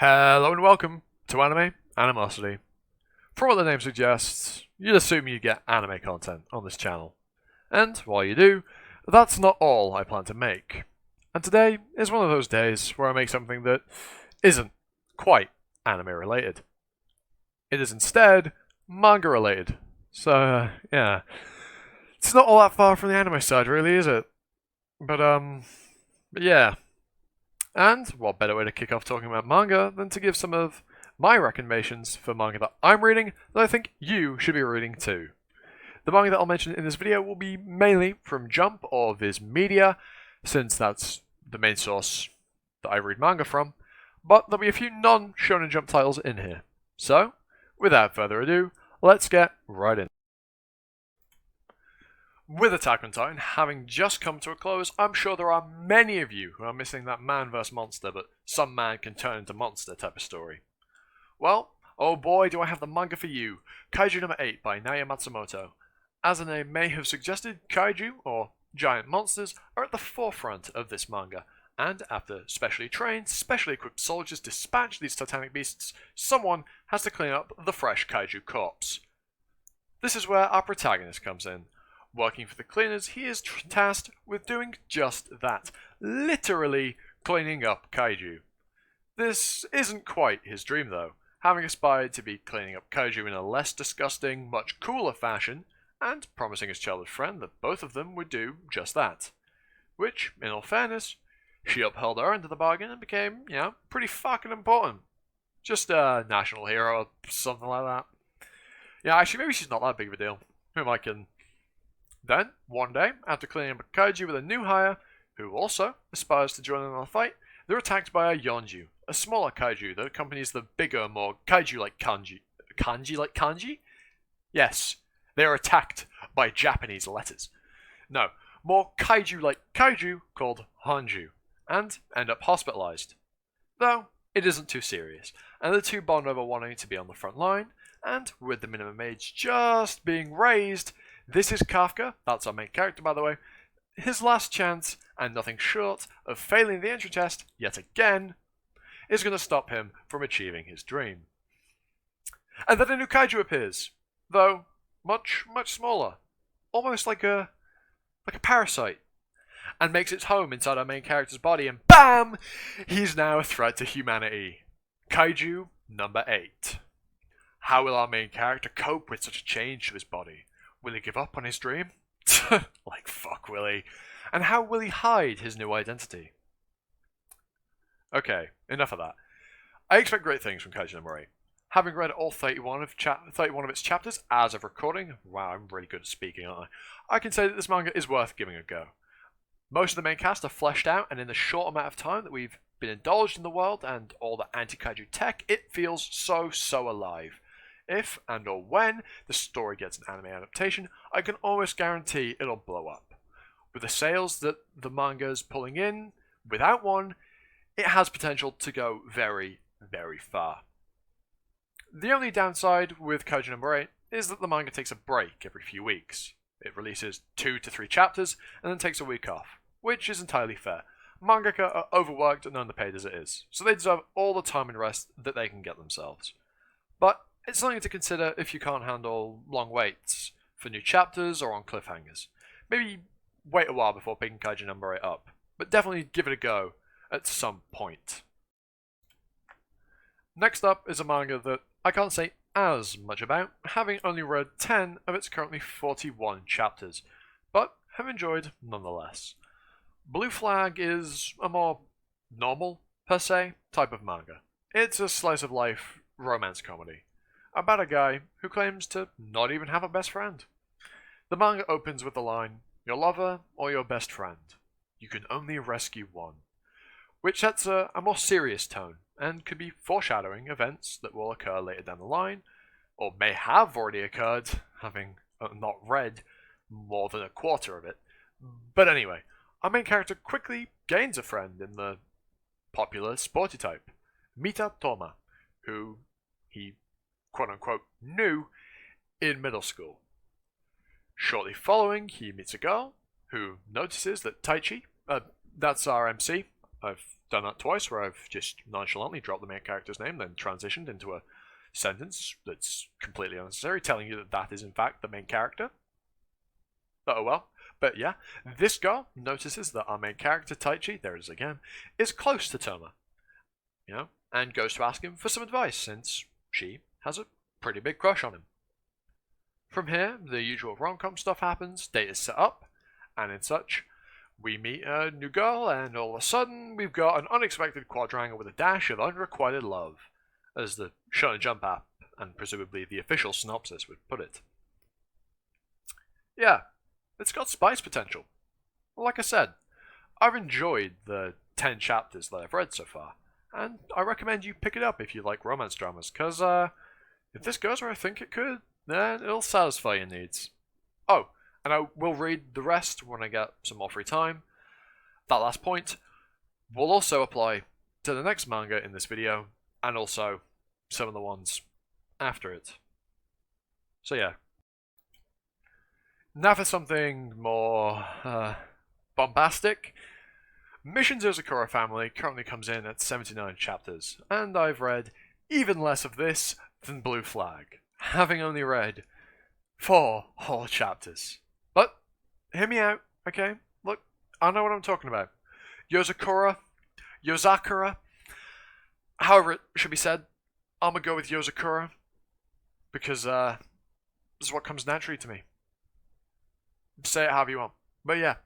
Hello and welcome to Anime Animosity. From what the name suggests, you'd assume you get anime content on this channel. And while you do, that's not all I plan to make. And today is one of those days where I make something that isn't quite anime related. It is instead manga related. So, yeah. It's not all that far from the anime side, really, is it? But yeah. And what better way to kick off talking about manga than to give some of my recommendations for manga that I'm reading that I think you should be reading too. The manga that I'll mention in this video will be mainly from Jump or Viz Media, since that's the main source that I read manga from, but there'll be a few non-Shonen Jump titles in here. So, without further ado, let's get right in. With Attack on Titan having just come to a close, I'm sure there are many of you who are missing that man vs monster, but some man can turn into monster type of story. Well, oh boy do I have the manga for you, Kaiju number 8 by Naoya Matsumoto. As the name may have suggested, kaiju, or giant monsters, are at the forefront of this manga, and after specially trained, specially equipped soldiers dispatch these titanic beasts, someone has to clean up the fresh kaiju corpse. This is where our protagonist comes in. Working for the cleaners, he is tasked with doing just that, literally cleaning up kaiju. This isn't quite his dream though, having aspired to be cleaning up kaiju in a less disgusting, much cooler fashion, and promising his childhood friend that both of them would do just that. Which, in all fairness, she upheld her end of the bargain and became, pretty fucking important. Just a national hero or something like that. Yeah, actually, maybe she's not that big of a deal. Who am I kidding? Then, one day, after cleaning up a kaiju with a new hire, who also aspires to join in on the fight, they're attacked by a yonju, a smaller kaiju that accompanies the bigger, more kaiju-like kanji. Kanji like kanji? Yes, they are attacked by Japanese letters. No, more kaiju-like kaiju called hanju, and end up hospitalized. Though, it isn't too serious, and the two bond over wanting to be on the front line, and with the minimum age just being raised, this is Kafka, that's our main character by the way, his last chance, and nothing short of failing the entry test yet again, is going to stop him from achieving his dream. And then a new kaiju appears, though much, much smaller, almost like a parasite, and makes its home inside our main character's body, and BAM! He's now a threat to humanity. Kaiju number 8. How will our main character cope with such a change to his body? Will he give up on his dream? Like fuck, will he? And how will he hide his new identity? Okay, enough of that. I expect great things from Kaiju number 8. Having read all 31 of its chapters as of recording, wow, I'm really good at speaking, aren't I can say that this manga is worth giving a go. Most of the main cast are fleshed out, and in the short amount of time that we've been indulged in the world and all the anti-kaiju tech, it feels so alive. If and or when the story gets an anime adaptation, I can almost guarantee it'll blow up. With the sales that the manga is pulling in, without one, it has potential to go very, very far. The only downside with Kaiju number 8 is that the manga takes a break every few weeks. It releases 2 to 3 chapters and then takes a week off, which is entirely fair. Mangaka are overworked and underpaid as it is, so they deserve all the time and rest that they can get themselves. But it's something to consider if you can't handle long waits for new chapters or on cliffhangers. Maybe wait a while before picking Kaiju number 8 up, but definitely give it a go at some point. Next up is a manga that I can't say as much about, having only read 10 of its currently 41 chapters, but have enjoyed nonetheless. Blue Flag is a more normal, per se, type of manga. It's a slice of life romance comedy about a guy who claims to not even have a best friend. The manga opens with the line, "Your lover or your best friend. You can only rescue one," which sets a more serious tone and could be foreshadowing events that will occur later down the line, or may have already occurred, having not read more than a quarter of it. But anyway, our main character quickly gains a friend in the popular sporty type, Mita Toma, who he quote-unquote knew in middle school. Shortly following, he meets a girl who notices that Taichi, that's our MC, I've done that twice, where I've just nonchalantly dropped the main character's name, then transitioned into a sentence that's completely unnecessary, telling you that that is in fact the main character. Oh well. But yeah, this girl notices that our main character, Taichi, there it is again, is close to Toma. You know, and goes to ask him for some advice, since she has a pretty big crush on him. From here, the usual rom-com stuff happens, date is set up, and in such, we meet a new girl, and all of a sudden, we've got an unexpected quadrangle with a dash of unrequited love, as the Shonen Jump app, and presumably the official synopsis would put it. Yeah, it's got spice potential. Like I said, I've enjoyed the 10 chapters that I've read so far, and I recommend you pick it up if you like romance dramas, because if this goes where I think it could, then it'll satisfy your needs. Oh, and I will read the rest when I get some more free time. That last point will also apply to the next manga in this video, and also some of the ones after it. So yeah. Now for something more bombastic. Mission Zozakura Family currently comes in at 79 chapters, and I've read even less of this than Blue Flag, having only read 4 whole chapters. But, hear me out, okay? Look, I know what I'm talking about. Yozakura, however it should be said, I'm gonna go with Yozakura, because this is what comes naturally to me. Say it however you want. But yeah,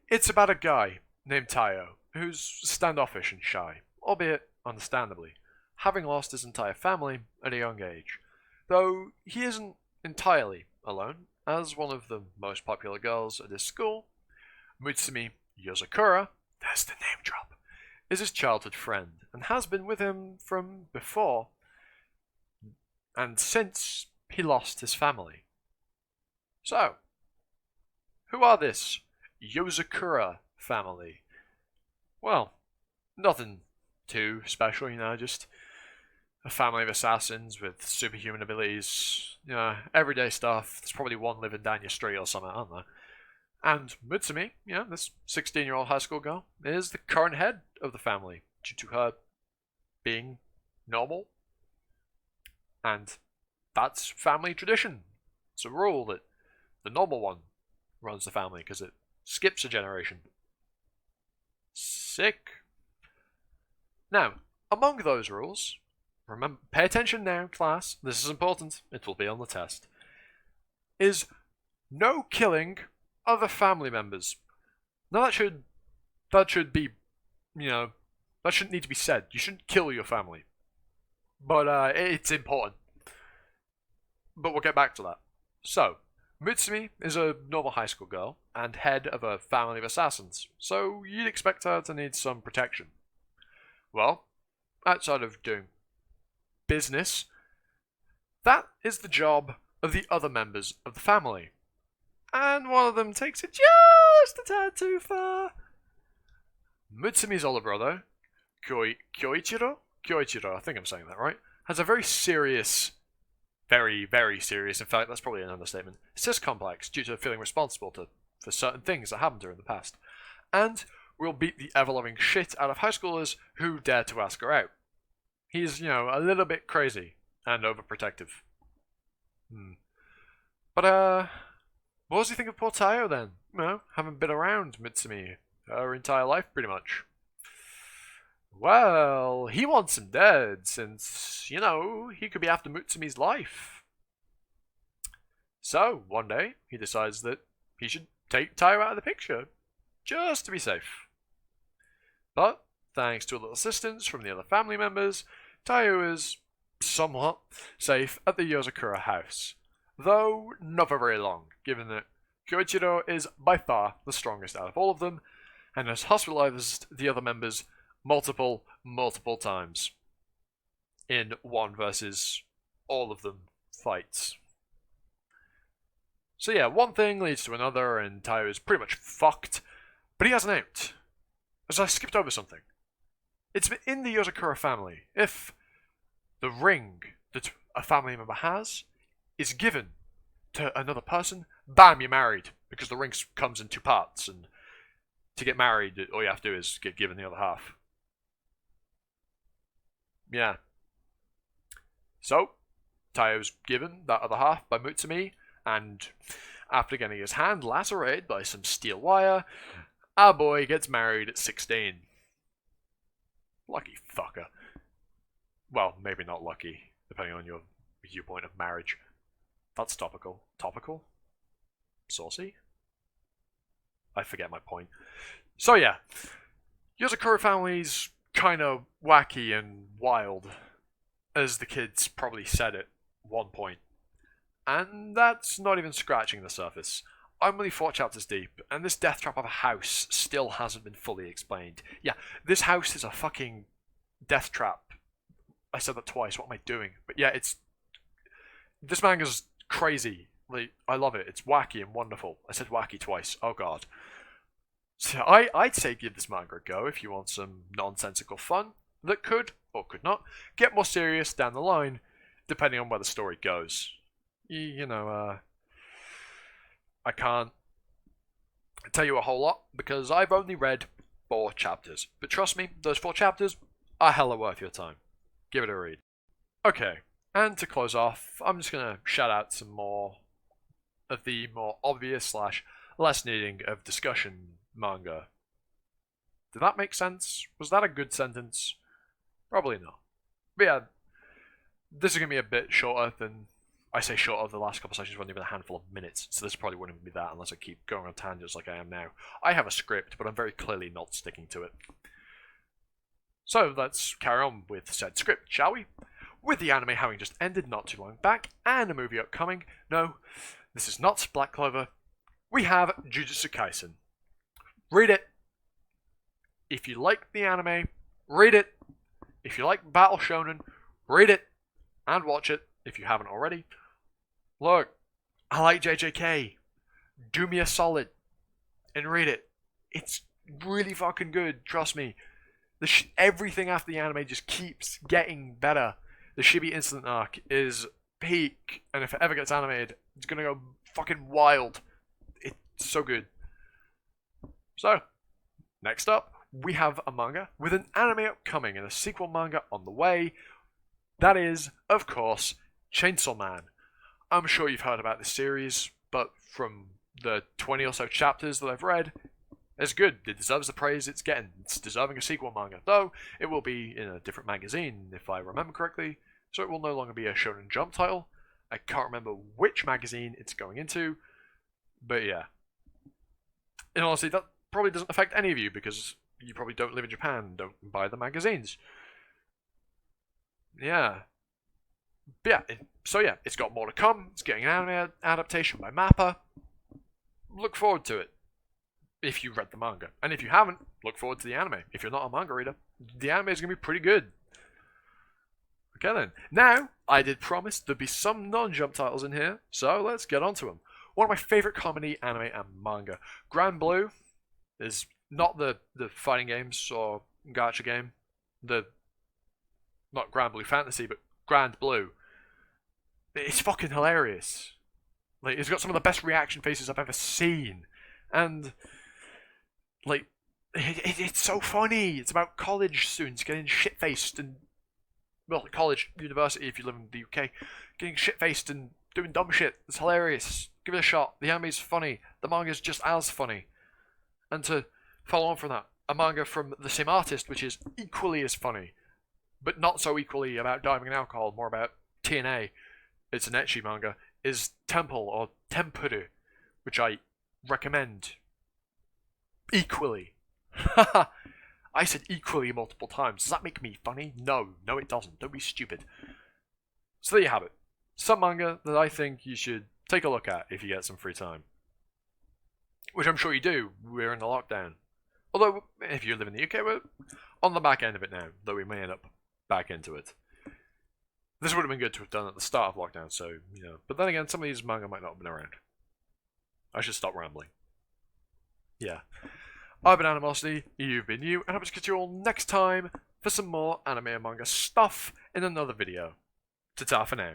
it's about a guy named Tayo, who's standoffish and shy, albeit understandably, having lost his entire family at a young age. Though he isn't entirely alone, as one of the most popular girls at his school, Mutsumi Yozakura, there's the name drop, is his childhood friend, and has been with him from before, and since he lost his family. So, who are this Yozakura family? Well, nothing too special, just a family of assassins with superhuman abilities, everyday stuff. There's probably one living down your street or something, aren't there? And Mutsumi, this 16-year-old high school girl, is the current head of the family, due to her being normal. And that's family tradition. It's a rule that the normal one runs the family, because it skips a generation. Sick. Now, among those rules, remember, pay attention now, class, this is important, it will be on the test, is no killing other family members. Now that should be, that shouldn't need to be said. You shouldn't kill your family. But it's important. But we'll get back to that. So, Mutsumi is a normal high school girl, and head of a family of assassins, so you'd expect her to need some protection. Well, outside of doing business, that is the job of the other members of the family. And one of them takes it just a tad too far. Mutsumi's older brother, Kyoichiro, I think I'm saying that right, has a very serious, very, very serious, in fact that's probably an understatement, cis complex due to feeling responsible for certain things that happened to her in the past. And will beat the ever-loving shit out of high schoolers who dare to ask her out. He's, a little bit crazy and overprotective. But, what does he think of poor Tayo then? Haven't been around Mutsumi her entire life, pretty much. Well, he wants him dead, since, he could be after Mutsumi's life. So, one day, he decides that he should take Tayo out of the picture, just to be safe. But, thanks to a little assistance from the other family members, Tayo is somewhat safe at the Yozakura house. Though not for very long, given that Kyoichiro is by far the strongest out of all of them, and has hospitalized the other members multiple times in one versus all of them fights. So yeah, one thing leads to another, and Tayo is pretty much fucked, but he has an out. As I skipped over something. It's in the Yozakura family. If the ring that a family member has is given to another person, bam, you're married, because the ring comes in 2 parts, and to get married, all you have to do is get given the other half. Yeah. So, Tayo's given that other half by Mutsumi, and after getting his hand lacerated by some steel wire, our boy gets married at 16. Lucky fucker. Well, maybe not lucky, depending on your viewpoint of marriage. That's topical. Topical? Saucy? I forget my point. So yeah, Yozakura family's kind of wacky and wild, as the kids probably said at one point. And that's not even scratching the surface. I'm only 4 chapters deep, and this death trap of a house still hasn't been fully explained. Yeah, this house is a fucking death trap. I said that twice, what am I doing? But yeah, this manga's crazy. Like, I love it. It's wacky and wonderful. I said wacky twice. Oh god. So I'd say give this manga a go if you want some nonsensical fun that could, or could not, get more serious down the line, depending on where the story goes. I can't tell you a whole lot because I've only read 4 chapters. But trust me, those 4 chapters are hella worth your time. Give it a read. Okay, and to close off, I'm just going to shout out some more of the more obvious / less needing of discussion manga. Did that make sense? Was that a good sentence? Probably not. But yeah, this is going to be a bit shorter than, I say shorter, the last couple sessions were only been a handful of minutes, so this probably wouldn't be that unless I keep going on tangents like I am now. I have a script, but I'm very clearly not sticking to it. So let's carry on with said script, shall we? With the anime having just ended not too long back, and a movie upcoming, no, this is not Black Clover, we have Jujutsu Kaisen. Read it. If you like the anime, read it. If you like Battle Shonen, read it. And watch it, if you haven't already. Look, I like JJK. Do me a solid and read it. It's really fucking good, trust me. Everything after the anime just keeps getting better. The Shibi Incident arc is peak, and if it ever gets animated, it's gonna go fucking wild. It's so good. So, next up, we have a manga with an anime upcoming and a sequel manga on the way. That is, of course, Chainsaw Man. I'm sure you've heard about this series, but from the 20 or so chapters that I've read, it's good. It deserves the praise it's getting. It's deserving a sequel manga, though it will be in a different magazine, if I remember correctly, so it will no longer be a Shonen Jump title. I can't remember which magazine it's going into, but yeah. And honestly, that probably doesn't affect any of you, because you probably don't live in Japan and don't buy the magazines. Yeah. But yeah, it's got more to come. It's getting an anime adaptation by Mappa. Look forward to it, if you read the manga. And if you haven't, look forward to the anime. If you're not a manga reader, the anime is going to be pretty good. Okay then. Now, I did promise there'd be some non-jump titles in here, so let's get on to them. One of my favourite comedy, anime, and manga. Grand Blue is not the fighting games or gacha game. Not Grand Blue Fantasy, but Grand Blue. It's fucking hilarious. Like, it's got some of the best reaction faces I've ever seen. And, like, it's so funny. It's about college students getting shit-faced and, well, college, university if you live in the UK, getting shit-faced and doing dumb shit. It's hilarious. Give it a shot. The anime's funny. The manga's just as funny. And to follow on from that, a manga from the same artist, which is equally as funny, but not so equally about diving in alcohol, more about TNA. It's an ecchi manga, is Temple or Tempuru, which I recommend equally. I said equally multiple times. Does that make me funny? No, it doesn't. Don't be stupid. So there you have it. Some manga that I think you should take a look at if you get some free time. Which I'm sure you do. We're in the lockdown. Although, if you live in the UK, we're on the back end of it now, though we may end up back into it. This would have been good to have done at the start of lockdown, so, But then again, some of these manga might not have been around. I should stop rambling. Yeah. I've been Animosity, you've been you, and I hope to catch you all next time for some more anime and manga stuff in another video. Ta-ta for now.